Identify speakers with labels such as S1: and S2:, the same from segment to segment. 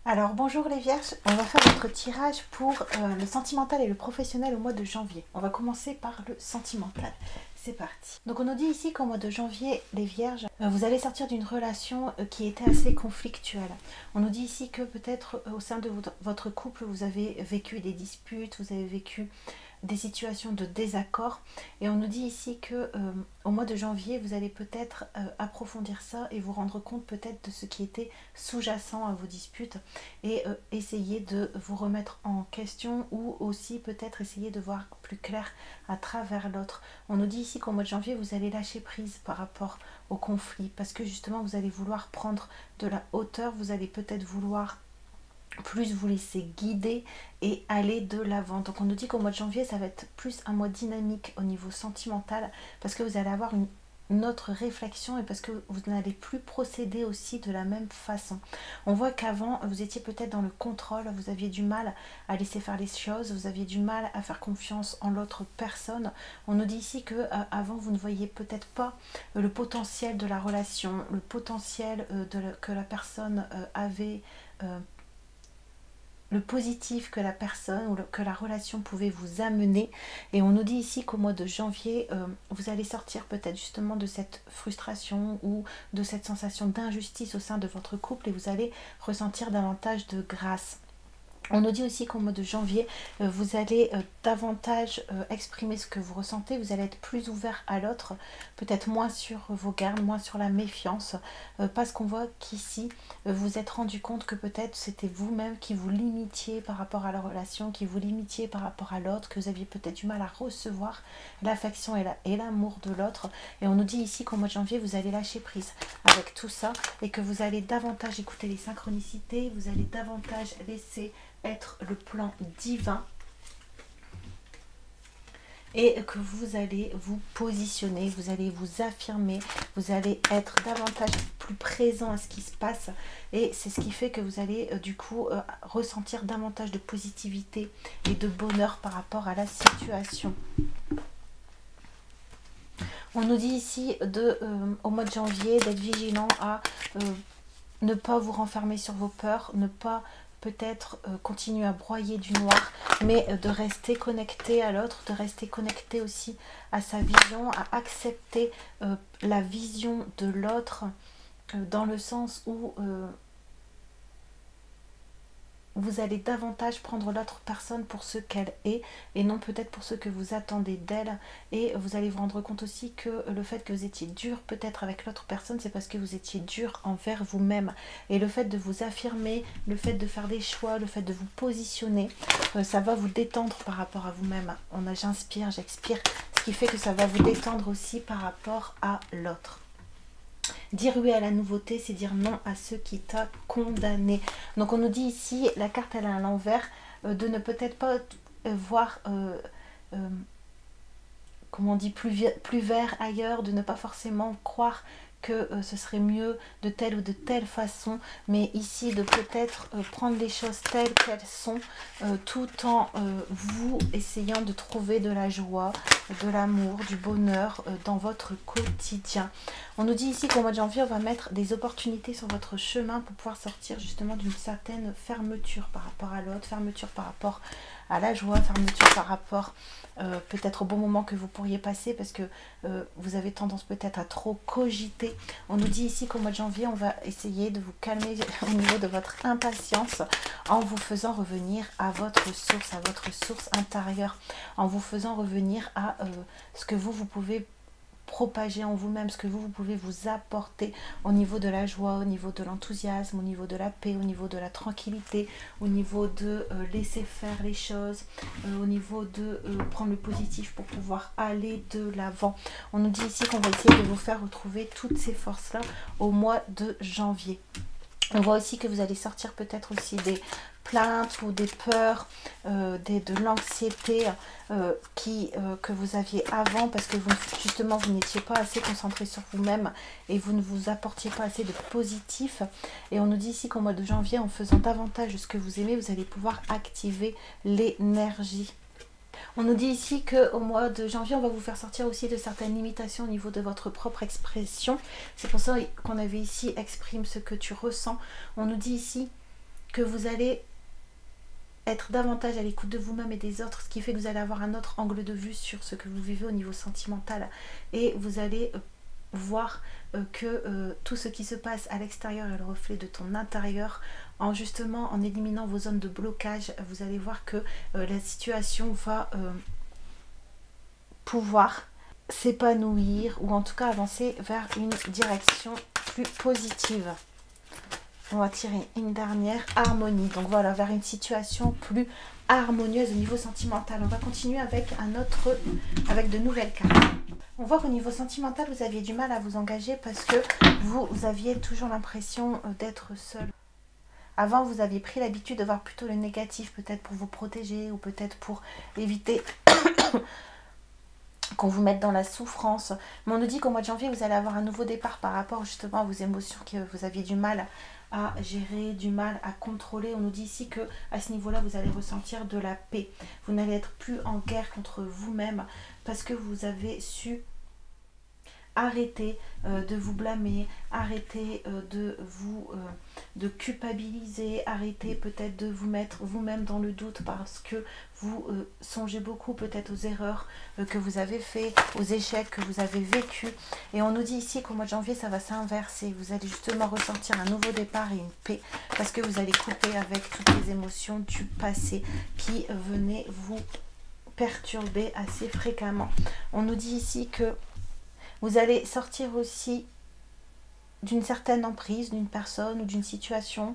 S1: Alors bonjour les vierges, on va faire notre tirage pour le sentimental et le professionnel au mois de janvier. On va commencer par le sentimental. C'est parti. Donc on nous dit ici qu'au mois de janvier, les vierges, vous allez sortir d'une relation qui était assez conflictuelle. On nous dit ici que peut-être au sein de votre couple, vous avez vécu des disputes, vous avez vécu des situations de désaccord. Et on nous dit ici que au mois de janvier, vous allez peut-être approfondir ça et vous rendre compte peut-être de ce qui était sous-jacent à vos disputes et essayer de vous remettre en question ou aussi peut-être essayer de voir plus clair à travers l'autre. On nous dit ici qu'au mois de janvier, vous allez lâcher prise par rapport au conflit parce que justement, vous allez vouloir prendre de la hauteur, vous allez peut-être vouloir plus vous laisser guider et aller de l'avant. Donc on nous dit qu'au mois de janvier, ça va être plus un mois dynamique au niveau sentimental parce que vous allez avoir une autre réflexion et parce que vous n'allez plus procéder aussi de la même façon. On voit qu'avant, vous étiez peut-être dans le contrôle, vous aviez du mal à laisser faire les choses, vous aviez du mal à faire confiance en l'autre personne. On nous dit ici que avant vous ne voyiez peut-être pas le potentiel de la relation, le potentiel que la personne avait, le positif que la personne ou que la relation pouvait vous amener. Et on nous dit ici qu'au mois de janvier, vous allez sortir peut-être justement de cette frustration ou de cette sensation d'injustice au sein de votre couple et vous allez ressentir davantage de grâce. On nous dit aussi qu'au mois de janvier, vous allez davantage exprimer ce que vous ressentez, vous allez être plus ouvert à l'autre, peut-être moins sur vos gardes, moins sur la méfiance, parce qu'on voit qu'ici, vous êtes rendu compte que peut-être c'était vous-même qui vous limitiez par rapport à la relation, qui vous limitiez par rapport à l'autre, que vous aviez peut-être du mal à recevoir l'affection et l'amour de l'autre. Et on nous dit ici qu'au mois de janvier, vous allez lâcher prise avec tout ça et que vous allez davantage écouter les synchronicités, vous allez davantage laisser être le plan divin et que vous allez vous positionner, vous allez vous affirmer, vous allez être davantage plus présent à ce qui se passe et c'est ce qui fait que vous allez du coup ressentir davantage de positivité et de bonheur par rapport à la situation. On nous dit ici au mois de janvier d'être vigilant à ne pas vous renfermer sur vos peurs, ne pas peut-être continuer à broyer du noir, mais de rester connecté à l'autre, de rester connecté aussi à sa vision, à accepter la vision de l'autre dans le sens où vous allez davantage prendre l'autre personne pour ce qu'elle est et non peut-être pour ce que vous attendez d'elle. Et vous allez vous rendre compte aussi que le fait que vous étiez dur peut-être avec l'autre personne, c'est parce que vous étiez dur envers vous-même. Et le fait de vous affirmer, le fait de faire des choix, le fait de vous positionner, ça va vous détendre par rapport à vous-même. J'inspire, j'expire, ce qui fait que ça va vous détendre aussi par rapport à l'autre. Dire oui à la nouveauté, c'est dire non à ce qui t'a condamné. Donc on nous dit ici, la carte elle est à l'envers, de ne peut-être pas voir, comment on dit, plus vert ailleurs, de ne pas forcément croire que ce serait mieux de telle ou de telle façon, mais ici de peut-être prendre les choses telles qu'elles sont, tout en vous essayant de trouver de la joie, de l'amour, du bonheur dans votre quotidien. On nous dit ici qu'au mois de janvier, on va mettre des opportunités sur votre chemin pour pouvoir sortir justement d'une certaine fermeture par rapport à l'autre, fermeture par rapport à la joie, fermeture par rapport peut-être au bon moment que vous pourriez passer parce que vous avez tendance peut-être à trop cogiter. On nous dit ici qu'au mois de janvier, on va essayer de vous calmer au niveau de votre impatience en vous faisant revenir à votre source intérieure, en vous faisant revenir à ce que vous pouvez propager en vous-même, ce que vous pouvez vous apporter au niveau de la joie, au niveau de l'enthousiasme, au niveau de la paix, au niveau de la tranquillité, au niveau de laisser faire les choses, au niveau de prendre le positif pour pouvoir aller de l'avant. On nous dit ici qu'on va essayer de vous faire retrouver toutes ces forces-là au mois de janvier. On voit aussi que vous allez sortir peut-être aussi des plaintes ou des peurs, de l'anxiété que vous aviez avant parce que justement vous n'étiez pas assez concentré sur vous-même et vous ne vous apportiez pas assez de positif. Et on nous dit ici qu'au mois de janvier, en faisant davantage ce que vous aimez, vous allez pouvoir activer l'énergie. On nous dit ici qu'au mois de janvier, on va vous faire sortir aussi de certaines limitations au niveau de votre propre expression. C'est pour ça qu'on avait ici « exprime ce que tu ressens ». On nous dit ici que vous allez être davantage à l'écoute de vous-même et des autres, ce qui fait que vous allez avoir un autre angle de vue sur ce que vous vivez au niveau sentimental, et vous allez voir que tout ce qui se passe à l'extérieur est le reflet de ton intérieur. Justement en éliminant vos zones de blocage, vous allez voir que la situation va pouvoir s'épanouir, ou en tout cas avancer vers une direction plus positive. On va tirer une dernière, harmonie. Donc voilà, vers une situation plus harmonieuse au niveau sentimental. On va continuer avec avec de nouvelles cartes. On voit qu'au niveau sentimental, vous aviez du mal à vous engager parce que vous aviez toujours l'impression d'être seul. Avant, vous aviez pris l'habitude de voir plutôt le négatif, peut-être pour vous protéger ou peut-être pour éviter qu'on vous mette dans la souffrance. Mais on nous dit qu'au mois de janvier, vous allez avoir un nouveau départ par rapport justement à vos émotions que vous aviez du mal à gérer, du mal à contrôler. On nous dit ici que à ce niveau-là, vous allez ressentir de la paix. Vous n'allez être plus en guerre contre vous-même parce que vous avez su arrêter de vous blâmer, arrêter de culpabiliser, arrêter peut-être de vous mettre vous-même dans le doute parce que vous songez beaucoup peut-être aux erreurs que vous avez fait, aux échecs que vous avez vécus. Et on nous dit ici qu'au mois de janvier, ça va s'inverser. Vous allez justement ressentir un nouveau départ et une paix parce que vous allez couper avec toutes les émotions du passé qui venaient vous perturber assez fréquemment. On nous dit ici que vous allez sortir aussi d'une certaine emprise, d'une personne ou d'une situation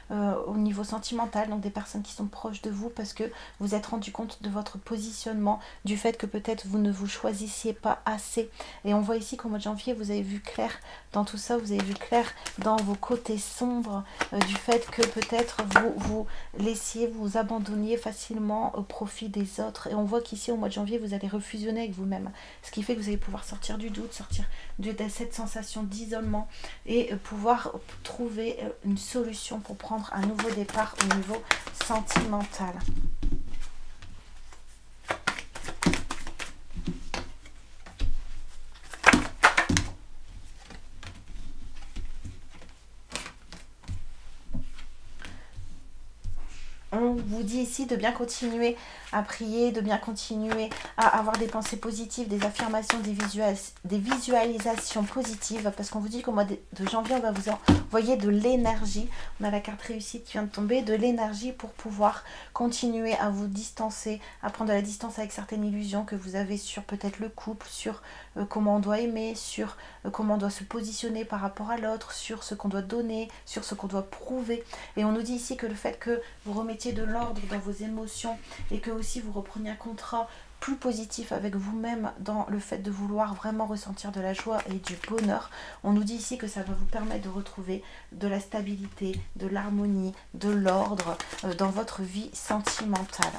S1: au niveau sentimental, donc des personnes qui sont proches de vous, parce que vous êtes rendu compte de votre positionnement, du fait que peut-être vous ne vous choisissiez pas assez. Et on voit ici qu'au mois de janvier, vous avez vu clair dans tout ça, vous avez vu clair dans vos côtés sombres, du fait que peut-être vous laissiez, vous abandonniez facilement au profit des autres. Et on voit qu'ici, au mois de janvier, vous allez refusionner avec vous-même, ce qui fait que vous allez pouvoir sortir du doute, sortir de cette sensation d'isolement et pouvoir trouver une solution pour prendre un nouveau départ au niveau sentimental. On vous dit ici de bien continuer à prier, de bien continuer à avoir des pensées positives, des affirmations, des visualisations positives, parce qu'on vous dit qu'au mois de janvier, on va vous envoyer de l'énergie. On a la carte réussite qui vient de tomber, de l'énergie pour pouvoir continuer à vous distancer, à prendre de la distance avec certaines illusions que vous avez sur peut-être le couple, sur comment on doit aimer, sur comment on doit se positionner par rapport à l'autre, sur ce qu'on doit donner, sur ce qu'on doit prouver. Et on nous dit ici que le fait que vous remettiez de l'ordre dans vos émotions et que aussi vous repreniez un contrat plus positif avec vous-même dans le fait de vouloir vraiment ressentir de la joie et du bonheur. On nous dit ici que ça va vous permettre de retrouver de la stabilité, de l'harmonie, de l'ordre dans votre vie sentimentale.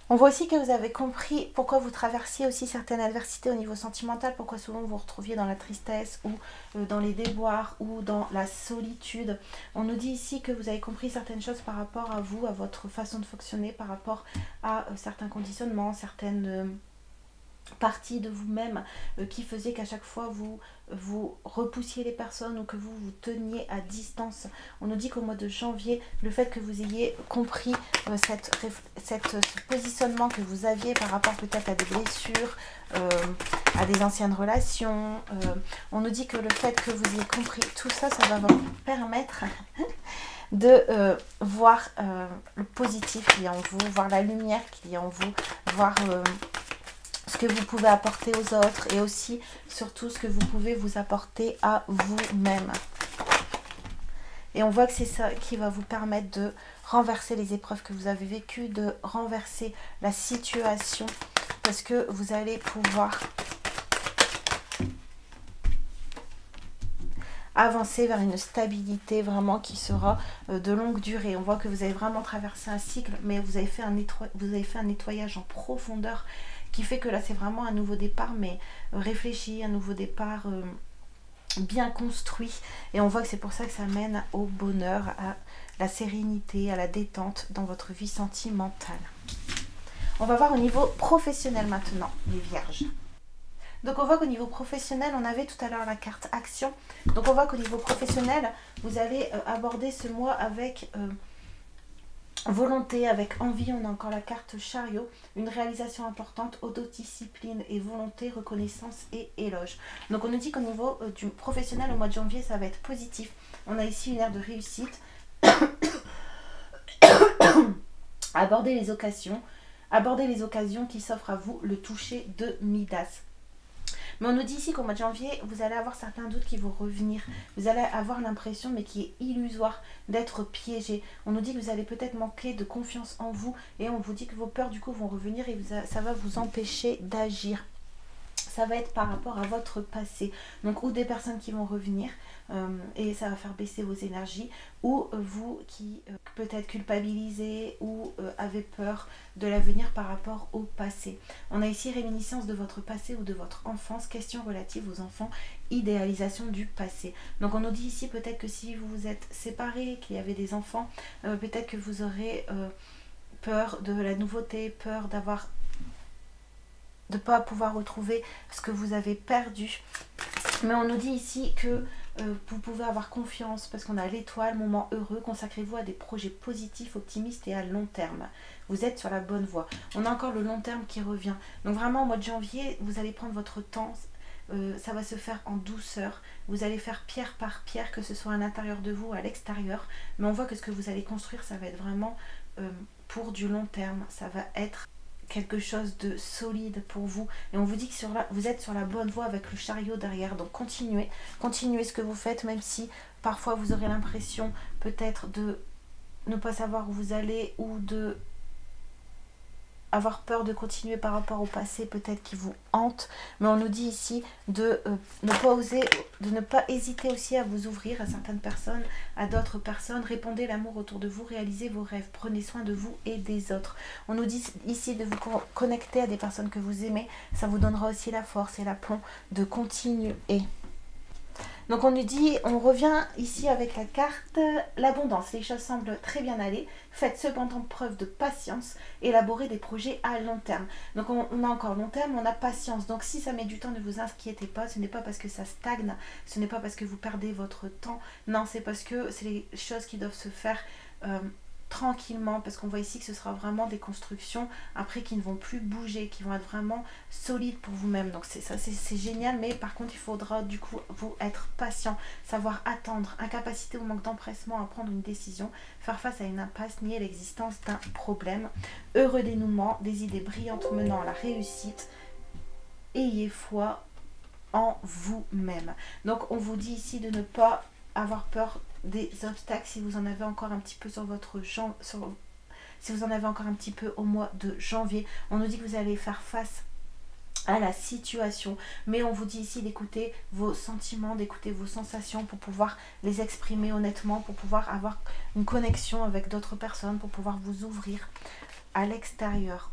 S1: On voit aussi que vous avez compris pourquoi vous traversiez aussi certaines adversités au niveau sentimental, pourquoi souvent vous vous retrouviez dans la tristesse ou dans les déboires ou dans la solitude. On nous dit ici que vous avez compris certaines choses par rapport à vous, à votre façon de fonctionner, par rapport à certains conditionnements, certaines partie de vous-même qui faisait qu'à chaque fois vous repoussiez les personnes ou que vous vous teniez à distance. On nous dit qu'au mois de janvier, le fait que vous ayez compris ce positionnement que vous aviez par rapport peut-être à des blessures, à des anciennes relations, on nous dit que le fait que vous ayez compris tout ça, ça va vous permettre de voir le positif qu'il y a en vous, voir la lumière qu'il y a en vous, voir ce que vous pouvez apporter aux autres et aussi surtout ce que vous pouvez vous apporter à vous-même. Et on voit que c'est ça qui va vous permettre de renverser les épreuves que vous avez vécues, de renverser la situation, parce que vous allez pouvoir avancer vers une stabilité vraiment qui sera de longue durée. On voit que vous avez vraiment traversé un cycle, mais vous avez fait un nettoyage en profondeur qui fait que là c'est vraiment un nouveau départ, mais réfléchi, un nouveau départ bien construit. Et on voit que c'est pour ça que ça mène au bonheur, à la sérénité, à la détente dans votre vie sentimentale. On va voir au niveau professionnel maintenant, les vierges. Donc on voit qu'au niveau professionnel, on avait tout à l'heure la carte action. Donc on voit qu'au niveau professionnel, vous allez aborder ce mois avec volonté, avec envie. On a encore la carte chariot, une réalisation importante, autodiscipline et volonté, reconnaissance et éloge. Donc on nous dit qu'au niveau du professionnel, au mois de janvier, ça va être positif. On a ici une ère de réussite. Abordez les occasions qui s'offrent à vous, le toucher de Midas. Mais on nous dit ici qu'au mois de janvier, vous allez avoir certains doutes qui vont revenir. Vous allez avoir l'impression, mais qui est illusoire, d'être piégé. On nous dit que vous allez peut-être manquer de confiance en vous. Et on vous dit que vos peurs, du coup, vont revenir et ça va vous empêcher d'agir. Ça va être par rapport à votre passé. Donc, ou des personnes qui vont revenir et ça va faire baisser vos énergies. Ou vous qui peut-être culpabilisez ou avez peur de l'avenir par rapport au passé. On a ici réminiscence de votre passé ou de votre enfance, questions relatives aux enfants, idéalisation du passé. Donc, on nous dit ici peut-être que si vous vous êtes séparés, qu'il y avait des enfants, peut-être que vous aurez peur de la nouveauté, peur d'avoir de ne pas pouvoir retrouver ce que vous avez perdu. Mais on nous dit ici que vous pouvez avoir confiance parce qu'on a l'étoile, moment heureux, consacrez-vous à des projets positifs, optimistes et à long terme. Vous êtes sur la bonne voie. On a encore le long terme qui revient. Donc vraiment au mois de janvier, vous allez prendre votre temps. Ça va se faire en douceur. Vous allez faire pierre par pierre, que ce soit à l'intérieur de vous ou à l'extérieur. Mais on voit que ce que vous allez construire, ça va être vraiment pour du long terme. Ça va être quelque chose de solide pour vous et on vous dit que vous êtes sur la bonne voie avec le chariot derrière. Donc continuez ce que vous faites, même si parfois vous aurez l'impression peut-être de ne pas savoir où vous allez ou de avoir peur de continuer par rapport au passé peut-être qui vous hante. Mais on nous dit ici de ne pas hésiter aussi à vous ouvrir à certaines personnes, à d'autres personnes. Répandez l'amour autour de vous, réalisez vos rêves, prenez soin de vous et des autres. On nous dit ici de vous connecter à des personnes que vous aimez. Ça vous donnera aussi la force et l'aplomb de continuer. Donc on nous dit, on revient ici avec la carte l'abondance. Les choses semblent très bien aller. Faites cependant preuve de patience. Élaborez des projets à long terme. Donc on a encore long terme, on a patience. Donc si ça met du temps, ne vous inquiétez pas. Ce n'est pas parce que ça stagne. Ce n'est pas parce que vous perdez votre temps. Non, c'est parce que c'est les choses qui doivent se faire tranquillement, parce qu'on voit ici que ce sera vraiment des constructions après qui ne vont plus bouger, qui vont être vraiment solides pour vous-même. Donc c'est génial, mais par contre il faudra du coup vous être patient, savoir attendre, incapacité ou manque d'empressement à prendre une décision, faire face à une impasse, nier l'existence d'un problème. Heureux dénouement, des idées brillantes menant à la réussite. Ayez foi en vous-même. Donc on vous dit ici de ne pas avoir peur des obstacles si vous en avez encore un petit peu sur votre si vous en avez encore un petit peu au mois de janvier. On nous dit que vous allez faire face à la situation, mais on vous dit ici d'écouter vos sentiments, d'écouter vos sensations pour pouvoir les exprimer honnêtement, pour pouvoir avoir une connexion avec d'autres personnes, pour pouvoir vous ouvrir à l'extérieur.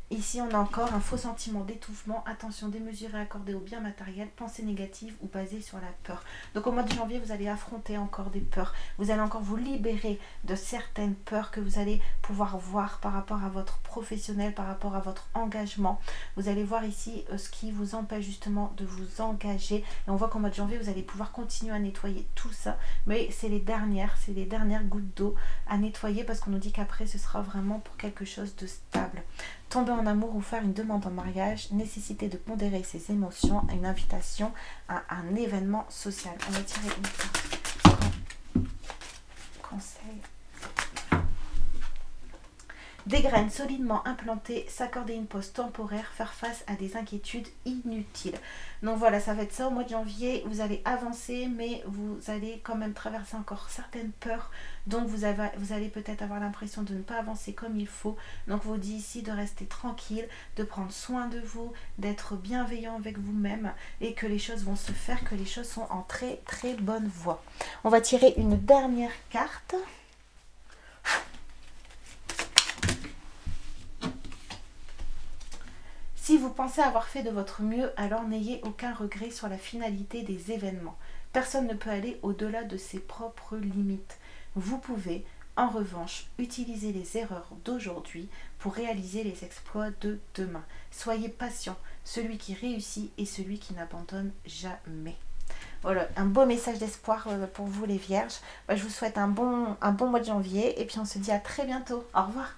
S1: Ici, on a encore un faux sentiment d'étouffement, attention démesurée accordée aux biens matériels, pensée négative ou basée sur la peur. Donc au mois de janvier, vous allez affronter encore des peurs. Vous allez encore vous libérer de certaines peurs que vous allez pouvoir voir par rapport à votre professionnel, par rapport à votre engagement. Vous allez voir ici ce qui vous empêche justement de vous engager. Et on voit qu'au mois de janvier, vous allez pouvoir continuer à nettoyer tout ça. Mais c'est les dernières gouttes d'eau à nettoyer parce qu'on nous dit qu'après, ce sera vraiment pour quelque chose de stable. Tomber en amour ou faire une demande en mariage, nécessité de pondérer ses émotions, une invitation à un événement social. On va tirer une carte. Conseil. Des graines solidement implantées, s'accorder une pause temporaire, faire face à des inquiétudes inutiles. Donc voilà, ça va être ça au mois de janvier. Vous allez avancer, mais vous allez quand même traverser encore certaines peurs. Donc vous allez peut-être avoir l'impression de ne pas avancer comme il faut. Donc on vous dit ici de rester tranquille, de prendre soin de vous, d'être bienveillant avec vous-même et que les choses vont se faire, que les choses sont en très très bonne voie. On va tirer une dernière carte. Si vous pensez avoir fait de votre mieux, alors n'ayez aucun regret sur la finalité des événements. Personne ne peut aller au-delà de ses propres limites. Vous pouvez, en revanche, utiliser les erreurs d'aujourd'hui pour réaliser les exploits de demain. Soyez patient, celui qui réussit et celui qui n'abandonne jamais. Voilà, un beau message d'espoir pour vous les vierges. Je vous souhaite un bon mois de janvier et puis on se dit à très bientôt. Au revoir.